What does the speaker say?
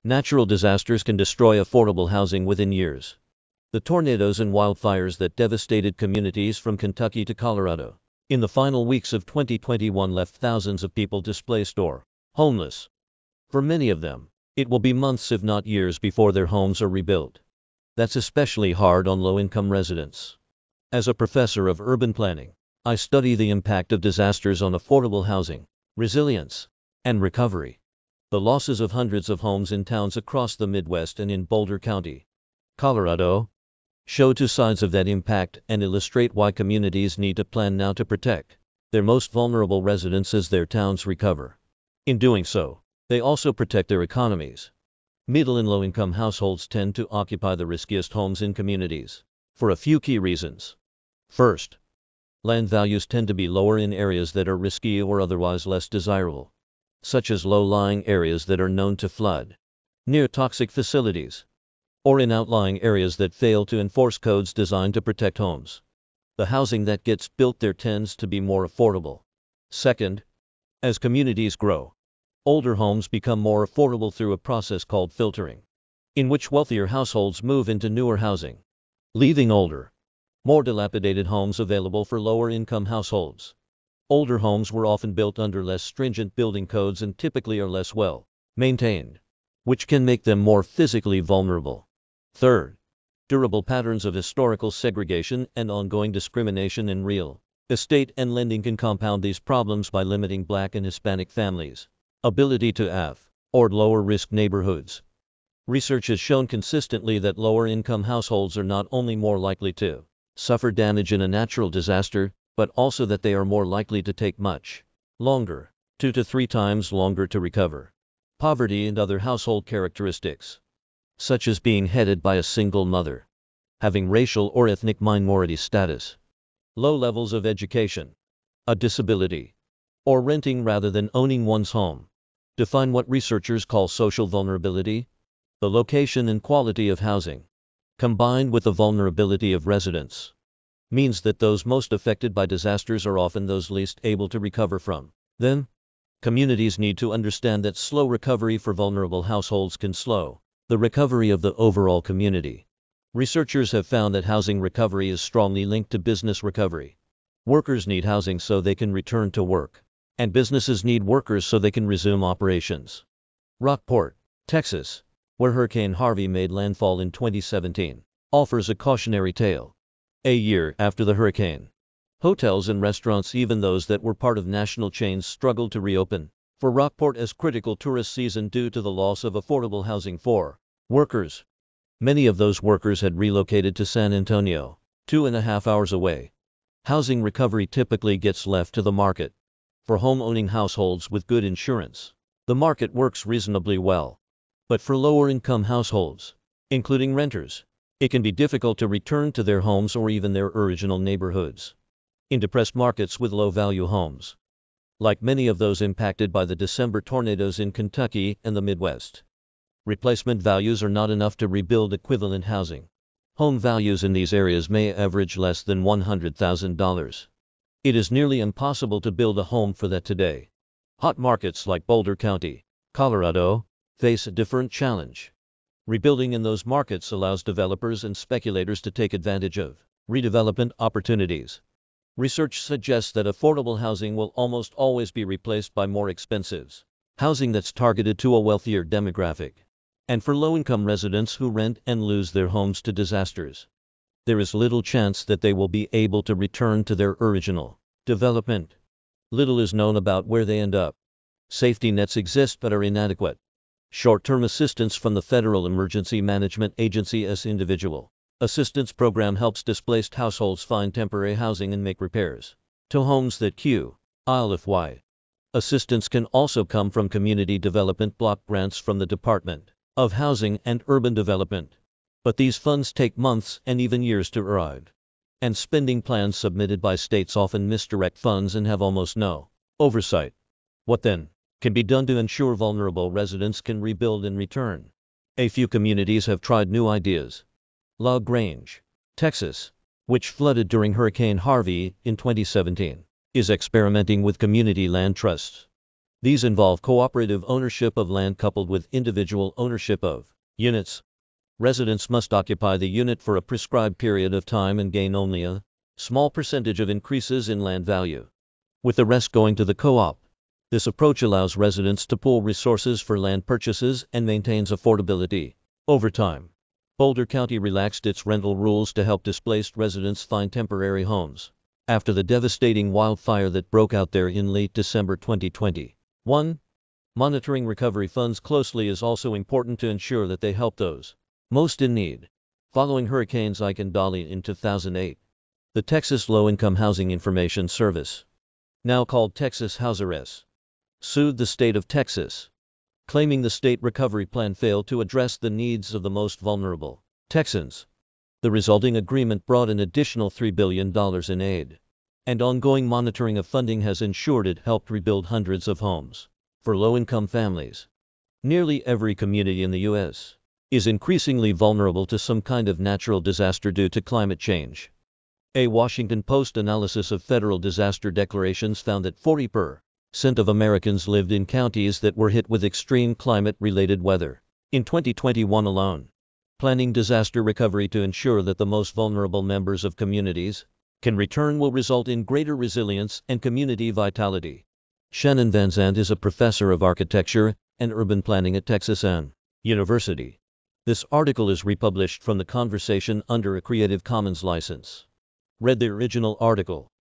Natural disasters can destroy affordable housing within years. The tornadoes and wildfires that devastated communities from Kentucky to Colorado in the final weeks of 2021 left thousands of people displaced or homeless. For many of them, it will be months if not years before their homes are rebuilt. That's especially hard on low-income residents. As a professor of urban planning, I study the impact of disasters on affordable housing, resilience, and recovery. The losses of hundreds of homes in towns across the Midwest and in Boulder County, Colorado, show two sides of that impact and illustrate why communities need to plan now to protect their most vulnerable residents as their towns recover. In doing so, they also protect their economies. Middle and low-income households tend to occupy the riskiest homes in communities for a few key reasons. First, land values tend to be lower in areas that are risky or otherwise less desirable, such as low-lying areas that are known to flood, near toxic facilities, or in outlying areas that fail to enforce codes designed to protect homes. The housing that gets built there tends to be more affordable. Second, as communities grow, older homes become more affordable through a process called filtering, in which wealthier households move into newer housing, leaving older, more dilapidated homes available for lower-income households. Older homes were often built under less stringent building codes and typically are less well maintained, which can make them more physically vulnerable. Third, durable patterns of historical segregation and ongoing discrimination in real estate and lending can compound these problems by limiting Black and Hispanic families' ability to afford lower-risk neighborhoods. Research has shown consistently that lower-income households are not only more likely to suffer damage in a natural disaster, but also that they are more likely to take much longer, 2 to 3 times longer to recover. Poverty and other household characteristics, such as being headed by a single mother, having racial or ethnic minority status, low levels of education, a disability, or renting rather than owning one's home, define what researchers call social vulnerability. The location and quality of housing, combined with the vulnerability of residents, means that those most affected by disasters are often those least able to recover from them. Communities need to understand that slow recovery for vulnerable households can slow the recovery of the overall community. Researchers have found that housing recovery is strongly linked to business recovery. Workers need housing so they can return to work, and businesses need workers so they can resume operations. Rockport, Texas, where Hurricane Harvey made landfall in 2017, offers a cautionary tale. A year after the hurricane, hotels and restaurants, even those that were part of national chains, struggled to reopen for Rockport as critical tourist season due to the loss of affordable housing for workers. Many of those workers had relocated to San Antonio, 2.5 hours away. Housing recovery typically gets left to the market. For home-owning households with good insurance, the market works reasonably well. But for lower-income households, including renters, it can be difficult to return to their homes or even their original neighborhoods. In depressed markets with low-value homes, like many of those impacted by the December tornadoes in Kentucky and the Midwest, replacement values are not enough to rebuild equivalent housing. Home values in these areas may average less than $100,000. It is nearly impossible to build a home for that today. Hot markets like Boulder County, Colorado, face a different challenge. Rebuilding in those markets allows developers and speculators to take advantage of redevelopment opportunities. Research suggests that affordable housing will almost always be replaced by more expensive housing that's targeted to a wealthier demographic. And for low-income residents who rent and lose their homes to disasters, there is little chance that they will be able to return to their original development. Little is known about where they end up. Safety nets exist but are inadequate. Short-term assistance from the Federal Emergency Management Agency's Individual Assistance Program helps displaced households find temporary housing and make repairs to homes that qualify. Assistance can also come from community development block grants from the Department of Housing and Urban Development. But these funds take months and even years to arrive. And spending plans submitted by states often misdirect funds and have almost no oversight. What then can be done to ensure vulnerable residents can rebuild and return? A few communities have tried new ideas. La Grange, Texas, which flooded during Hurricane Harvey in 2017, is experimenting with community land trusts. These involve cooperative ownership of land coupled with individual ownership of units. Residents must occupy the unit for a prescribed period of time and gain only a small percentage of increases in land value, with the rest going to the co-op. This approach allows residents to pool resources for land purchases and maintains affordability. Over time, Boulder County relaxed its rental rules to help displaced residents find temporary homes. After the devastating wildfire that broke out there in late December 2021, monitoring recovery funds closely is also important to ensure that they help those most in need. Following Hurricanes Ike and Dolly in 2008, the Texas Low-Income Housing Information Service, now called Texas HouseRS, sued the state of Texas, claiming the state recovery plan failed to address the needs of the most vulnerable Texans. The resulting agreement brought an additional $3 billion in aid, and ongoing monitoring of funding has ensured it helped rebuild hundreds of homes for low-income families. Nearly every community in the U.S. is increasingly vulnerable to some kind of natural disaster due to climate change. A Washington Post analysis of federal disaster declarations found that 40% of Americans lived in counties that were hit with extreme climate-related weather in 2021 alone. Planning disaster recovery to ensure that the most vulnerable members of communities can return will result in greater resilience and community vitality. Shannon Van Zandt is a professor of architecture and urban planning at Texas A&M University. This article is republished from The Conversation under a Creative Commons license. Read the original article.